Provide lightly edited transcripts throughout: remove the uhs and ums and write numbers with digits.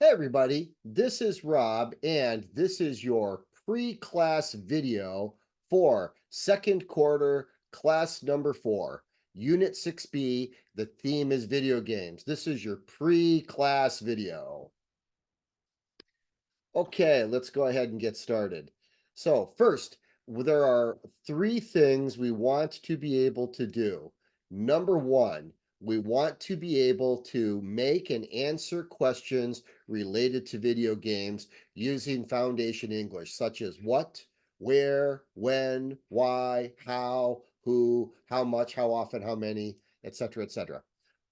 Hey everybody, this is Rob, and this is your pre-class video for second quarter class number 4, Unit 6B. The theme is video games. This is your pre-class video. Okay, let's go ahead and get started. So first, there are three things we want to be able to do. Number one, we want to be able to make and answer questions related to video games using Foundation English, such as what, where, when, why, how, who, how much, how often, how many, etc., etc.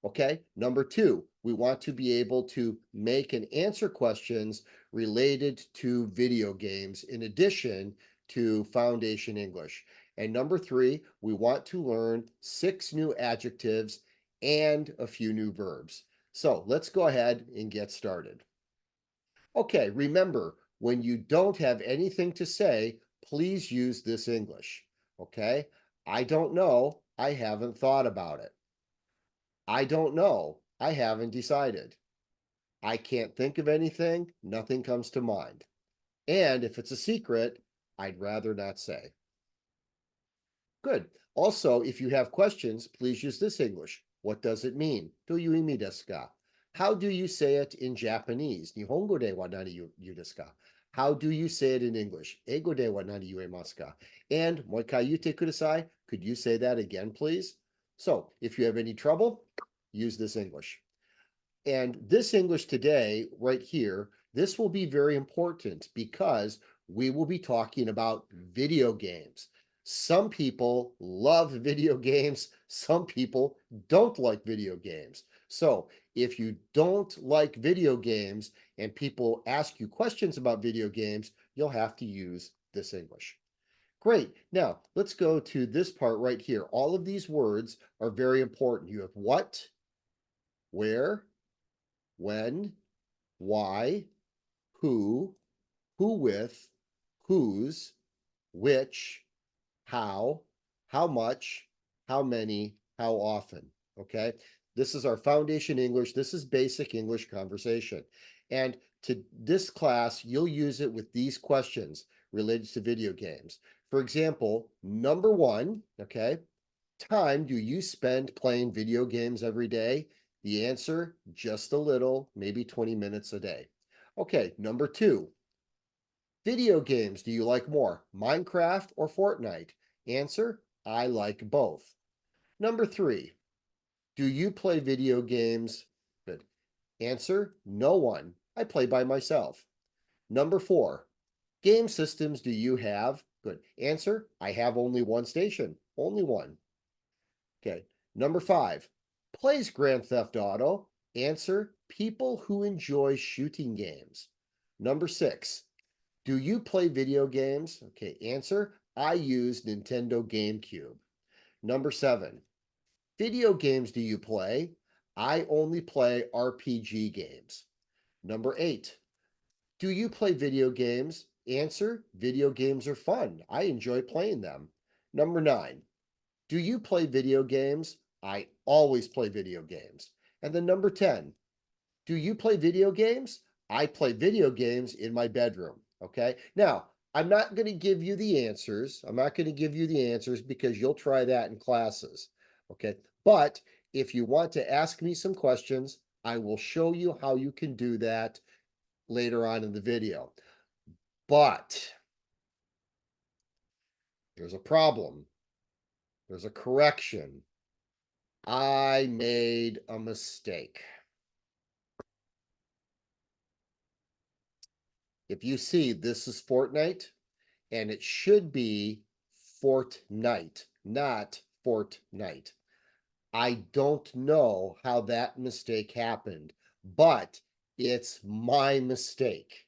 Okay. Number two, we want to be able to make and answer questions related to video games in addition to Foundation English. And number three, we want to learn 6 new adjectives and a few new verbs. So let's go ahead and get started. Okay, remember, when you don't have anything to say, please use this English. Okay, I don't know, I haven't thought about it. I don't know, I haven't decided. I can't think of anything, nothing comes to mind. And if it's a secret, I'd rather not say. Good. Also, if you have questions, please use this English. What does it mean? Do you imi desu ka? How do you say it in Japanese? Nihongo de wa nani yu desu ka? How do you say it in English? Eigo de wa nani yuemasu ka? And moikai yute kudasai. Could you say that again, please? So, if you have any trouble, use this English. And this English today, right here, this will be very important because we will be talking about video games. Some people love video games. Some people don't like video games. So if you don't like video games and people ask you questions about video games, you'll have to use this English. Great. Now let's go to this part right here. All of these words are very important. You have what, where, when, why, who with, whose, which, how much, how many, how often. Okay. This is our foundation English. This is basic English conversation. And to this class, you'll use it with these questions related to video games. For example, number one, okay, time do you spend playing video games every day? The answer, just a little, maybe 20 minutes a day. Okay, number two, video games do you like more, Minecraft or Fortnite? Answer, I like both. Number three, do you play video games? Good. Answer, no one. I play by myself. Number four, game systems do you have? Good. Answer, I have only one station, only one. Okay. Number five, plays Grand Theft Auto? Answer, people who enjoy shooting games. Number six, do you play video games? Okay, answer, I use Nintendo GameCube. Number seven, video games do you play? I only play RPG games. Number eight, do you play video games? Answer, video games are fun. I enjoy playing them. Number nine, do you play video games? I always play video games. And then number 10, do you play video games? I play video games in my bedroom. Okay. Now, I'm not going to give you the answers. I'm not going to give you the answers because you'll try that in classes. Okay. But if you want to ask me some questions, I will show you how you can do that later on in the video. But there's a problem. There's a correction. I made a mistake. If you see, this is Fortnite, and it should be Fortnite, not Fortnite. I don't know how that mistake happened, but it's my mistake.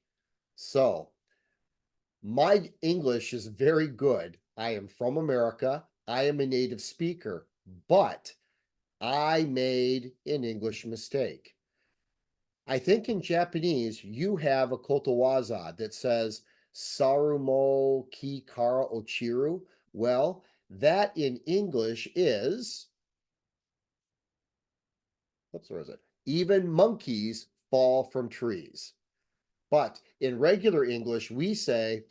So, my English is very good. I am from America. I am a native speaker, but I made an English mistake. I think in Japanese, you have a kotowaza that says Sarumo ki kara ochiru. Well, that in English is, oops, where is it? Even monkeys fall from trees. But in regular English, we say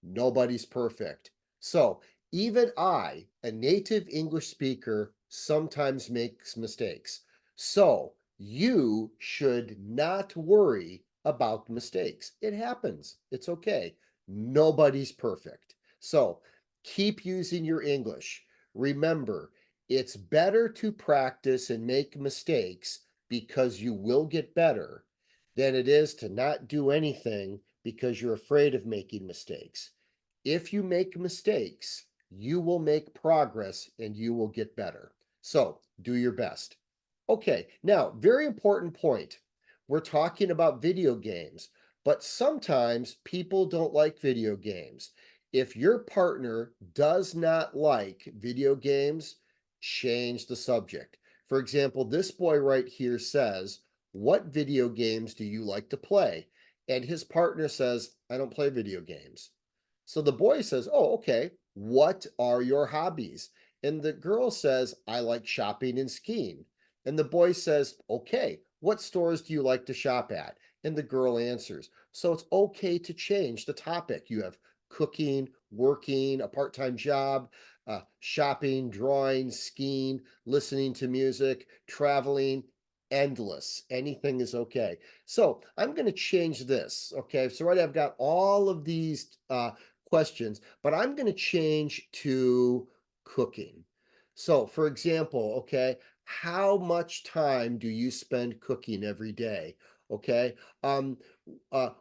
nobody's perfect. So even I, a native English speaker, sometimes makes mistakes. So you should not worry about mistakes. It happens. It's okay. Nobody's perfect. So keep using your English. Remember, it's better to practice and make mistakes because you will get better than it is to not do anything because you're afraid of making mistakes. If you make mistakes, you will make progress and you will get better. So do your best. Okay, now, very important point. We're talking about video games, but sometimes people don't like video games. If your partner does not like video games, change the subject. For example, this boy right here says, what video games do you like to play? And his partner says, I don't play video games. So the boy says, oh, okay, what are your hobbies? And the girl says, I like shopping and skiing. And the boy says, okay, what stores do you like to shop at? And the girl answers. So it's okay to change the topic. You have cooking, working, a part time job, shopping, drawing, skiing, listening to music, traveling, endless. Anything is okay. So I'm going to change this. Okay. So right, I've got all of these questions, but I'm going to change to cooking. So, for example, okay, how much time do you spend cooking every day? Okay. Um,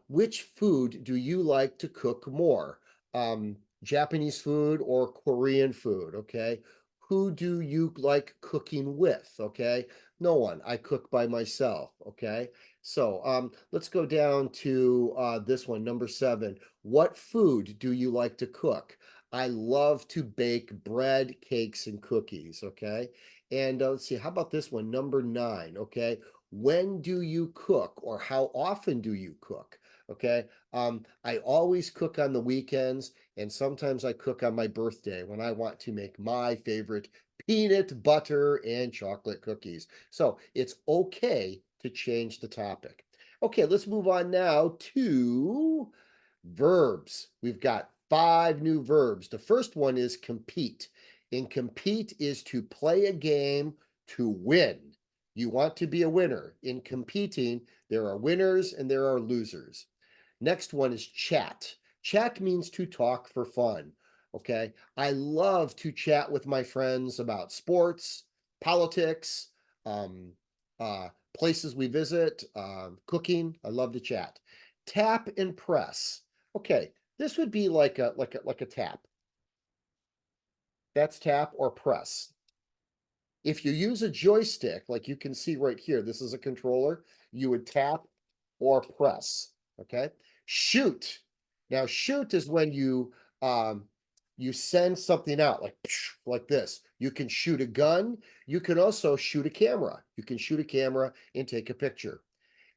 which food do you like to cook more? Japanese food or Korean food? Okay. Who do you like cooking with? Okay. No one. I cook by myself. Okay. So let's go down to this one, number 7. What food do you like to cook? I love to bake bread, cakes, and cookies. Okay. And let's see, how about this one, number 9? Okay. When do you cook or how often do you cook? Okay. I always cook on the weekends and sometimes I cook on my birthday when I want to make my favorite peanut butter and chocolate cookies. So it's okay to change the topic. Okay, let's move on now to verbs. We've got 5 new verbs. The first one is compete. And compete is to play a game to win. You want to be a winner. In competing, there are winners and there are losers. Next one is chat. Chat means to talk for fun. Okay. I love to chat with my friends about sports, politics, um, places we visit, cooking. I love to chat. Tap and press. Okay, this would be like a tap. That's tap or press. If you use a joystick, like you can see right here, this is a controller, you would tap or press, okay? Shoot. Now, shoot is when um, you send something out like this. You can shoot a gun. You can also shoot a camera. You can shoot a camera and take a picture.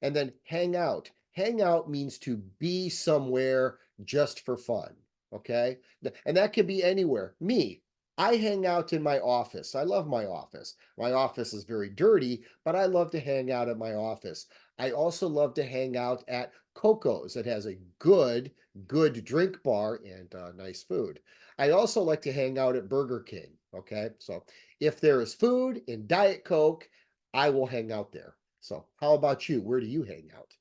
And then hang out. Hang out means to be somewhere just for fun, okay? And that could be anywhere. Me, I hang out in my office. I love my office. My office is very dirty, but I love to hang out at my office. I also love to hang out at Coco's. It has a good drink bar and nice food. I also like to hang out at Burger King, okay? So if there is food and Diet Coke, I will hang out there. So how about you? Where do you hang out?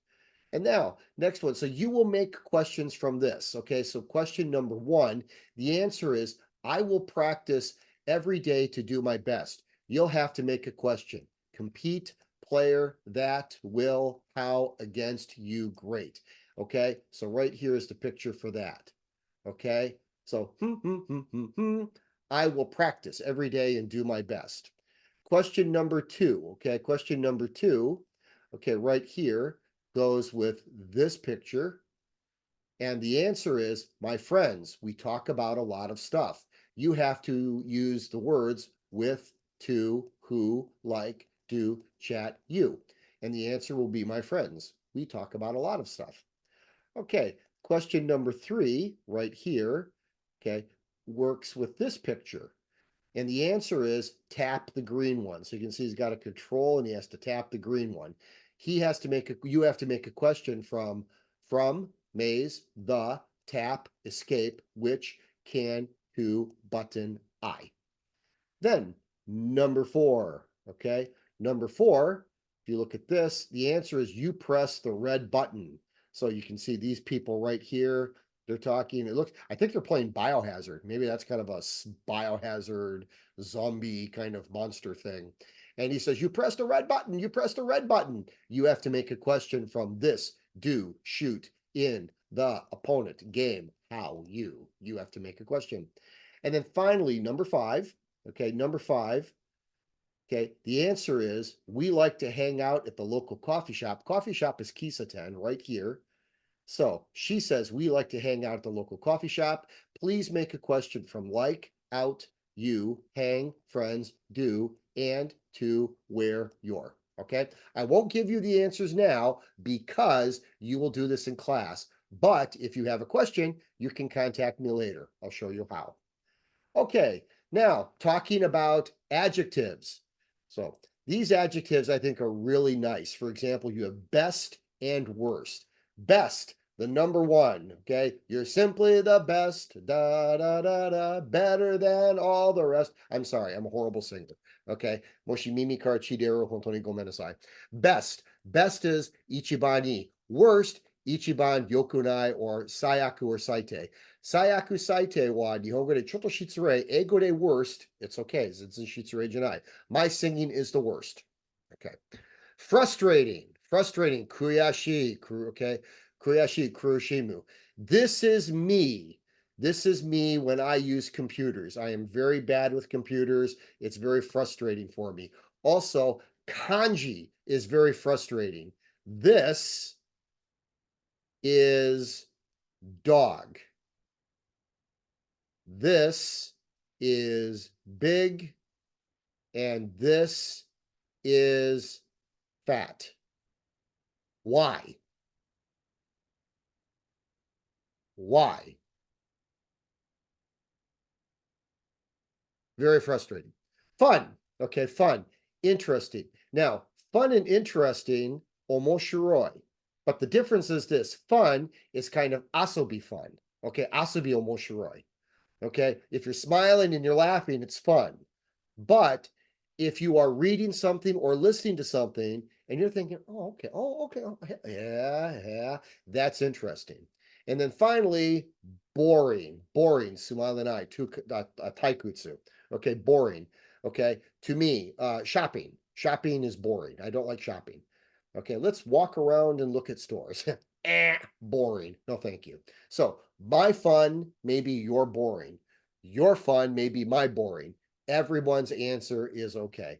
And now, next one. So you will make questions from this. Okay, so question number 1, the answer is I will practice every day to do my best. You'll have to make a question. Compete, player, that, will, how, against, you, great. Okay, so right here is the picture for that. Okay, so I will practice every day and do my best. Question number 2. Okay, question number 2. Okay, right here goes with this picture. And the answer is, my friends, we talk about a lot of stuff. You have to use the words with, to, who, like, do, chat, you. And the answer will be my friends. We talk about a lot of stuff. Okay, question number 3 right here, okay, works with this picture. And the answer is tap the green one. So you can see he's got a control and he has to tap the green one. you have to make a question from, maze, the, tap, escape, which, can, who, button, I. Then number 4, okay? Number 4, if you look at this, the answer is you press the red button. So you can see these people right here. They're talking. I think they're playing Biohazard. Maybe that's kind of a biohazard zombie kind of monster thing. And he says, you pressed a red button. You pressed a red button. You have to make a question from this, do, shoot, in, the, opponent, game, how, you. You have to make a question. And then finally, number 5. Okay, number 5. Okay, the answer is we like to hang out at the local coffee shop. Coffee shop is Kisaten right here. So she says we like to hang out at the local coffee shop. Please make a question from like, out, you, hang, friends, do, and to, where, your. Okay, I won't give you the answers now because you will do this in class. But if you have a question, you can contact me later. I'll show you how. Okay, now talking about adjectives. So these adjectives I think are really nice. For example, you have best and worst. Best, the number 1, okay? You're simply the best, da da da da, better than all the rest. I'm sorry, I'm a horrible singer, okay? Moshi mimi kara chideru hontoni gomenasai. Best is ichibani. Worst, ichiban yokunai or sayaku or saite. Sayaku saite wa Nihongo de choto shitsure, ego de worst. It's okay. Zenzen shitsure janai. My singing is the worst. Okay. Frustrating. Kuyashi. Okay. Kuyashi. Kuroshimu. This is me. This is me when I use computers. I am very bad with computers. It's very frustrating for me. Also, kanji is very frustrating. This is dog. This is big, and this is fat. Why? Why? Very frustrating. Fun. Okay, fun. Interesting. Now, fun and interesting, omoshiroi. But the difference is this. Fun is kind of asobi fun. Okay, asobi omoshiroi. Okay, if you're smiling and you're laughing, it's fun. But if you are reading something or listening to something and you're thinking, oh, okay, yeah, that's interesting. And then finally, boring, sumalenai, taikutsu. Okay, boring. Okay, to me, shopping. Shopping is boring. I don't like shopping. Okay, let's walk around and look at stores. Boring. No, thank you. So my fun may be your boring. Your fun may be my boring. Everyone's answer is okay.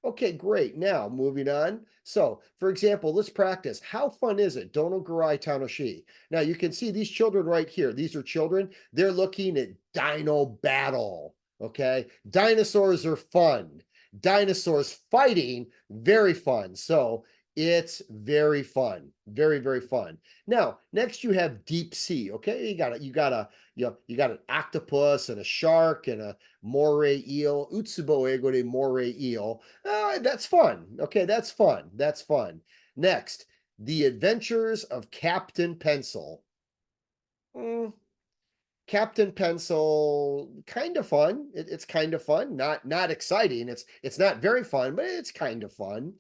Okay, great. Now, moving on. So, for example, let's practice. How fun is it? Dono gurai tanoshi. Now, you can see these children right here. These are children. They're looking at Dino Battle. Okay, dinosaurs are fun. Dinosaurs fighting, very fun. So, it's very fun. Very, very fun. Now, next you have deep sea. Okay, you got an octopus and a shark and a moray eel. Utsubo ego de moray eel. That's fun. Okay, that's fun. That's fun. Next, The Adventures of Captain Pencil. Mm, Captain Pencil, kind of fun. It's kind of fun. Not exciting. It's not very fun, but it's kind of fun.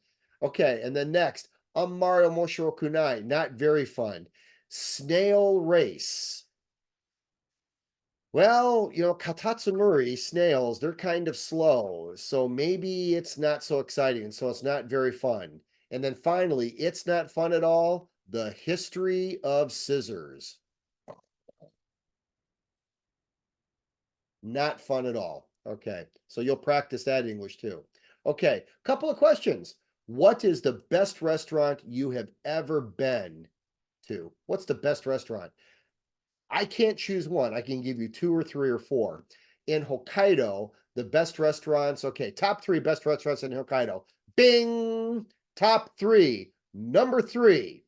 Okay, and then next, Mario Moshiro Kunai, not very fun. Snail Race. Well, Katatsunori snails, they're kind of slow, so maybe it's not so exciting, so it's not very fun. And then finally, it's not fun at all. The History of Scissors. Not fun at all. Okay, so you'll practice that English too. Okay, couple of questions. What is the best restaurant you have ever been to? What's the best restaurant? I can't choose one. I can give you 2 or 3 or 4. In Hokkaido, the best restaurants, okay, top 3 best restaurants in Hokkaido. Bing! Top 3. Number 3,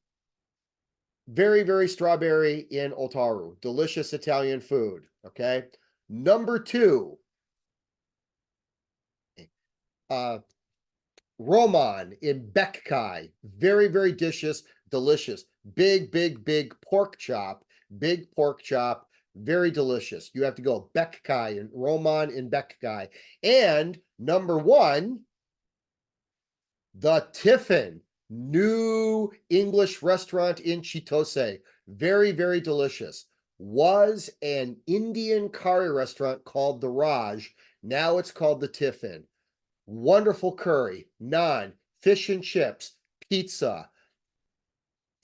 very, very strawberry in Otaru. Delicious Italian food, okay? Number 2, uh, Roman in Bekkai. Very, very delicious. Big, big, big pork chop. Big pork chop. Very delicious. You have to go Bekkai and Roman in Bekkai. And number one, the Tiffin, new English restaurant in Chitose. Very, very delicious. Was an Indian curry restaurant called the Raj. Now it's called the Tiffin. Wonderful curry, naan, fish and chips, pizza,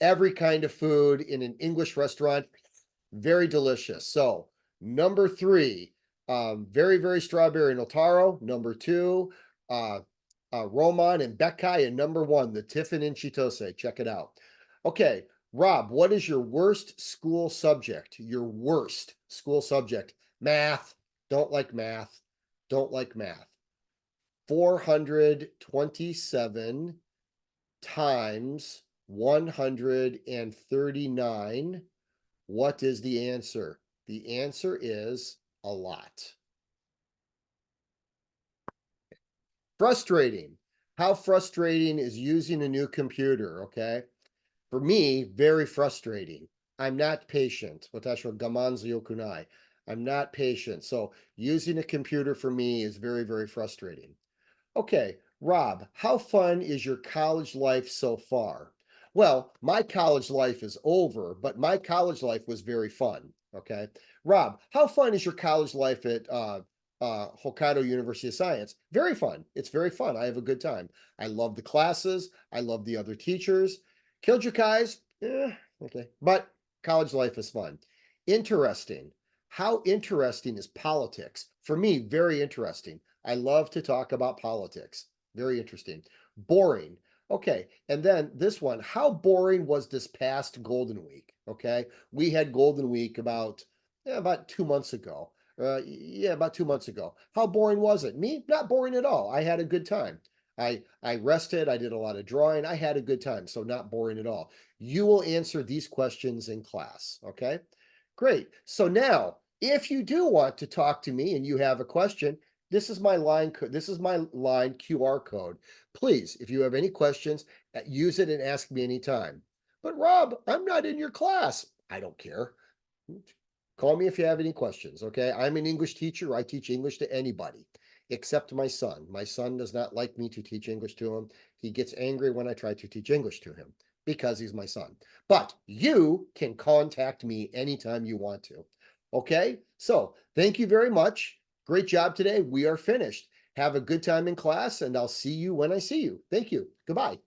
every kind of food in an English restaurant. Very delicious. So, number three, very, very strawberry Notaro. Number two, uh, Roman and Bekkai. And number one, the Tiffin in Chitose. Check it out. Okay, Rob, what is your worst school subject? Your worst school subject? Math. Don't like math. Don't like math. 427 times 139. What is the answer? The answer is a lot. Frustrating. How frustrating is using a new computer, okay? For me, very frustrating. I'm not patient. Watasho gamanzu yokunai. I'm not patient. So using a computer for me is very, very frustrating. Okay, Rob, how fun is your college life so far? Well, my college life is over, but my college life was very fun. Okay, Rob, how fun is your college life at Hokkaido University of Science? Very fun. It's very fun. I have a good time. I love the classes. I love the other teachers. Kyojukai, okay, but college life is fun. Interesting. How interesting is politics? For me, very interesting. I love to talk about politics. Very interesting. Boring. Okay. And then this one, how boring was this past Golden Week? Okay. We had Golden Week about 2 months ago. Yeah, about 2 months ago. How boring was it? Me, not boring at all. I had a good time. I rested. I did a lot of drawing. I had a good time. So not boring at all. You will answer these questions in class. Okay. Great. So now, if you do want to talk to me and you have a question, this is my line. This is my line QR code. Please, if you have any questions, use it and ask me anytime. But Rob, I'm not in your class. I don't care. Call me if you have any questions. Okay, I'm an English teacher. I teach English to anybody except my son. My son does not like me to teach English to him. He gets angry when I try to teach English to him because he's my son. But you can contact me anytime you want to. Okay, so thank you very much. Great job today. We are finished. Have a good time in class, and I'll see you when I see you. Thank you. Goodbye.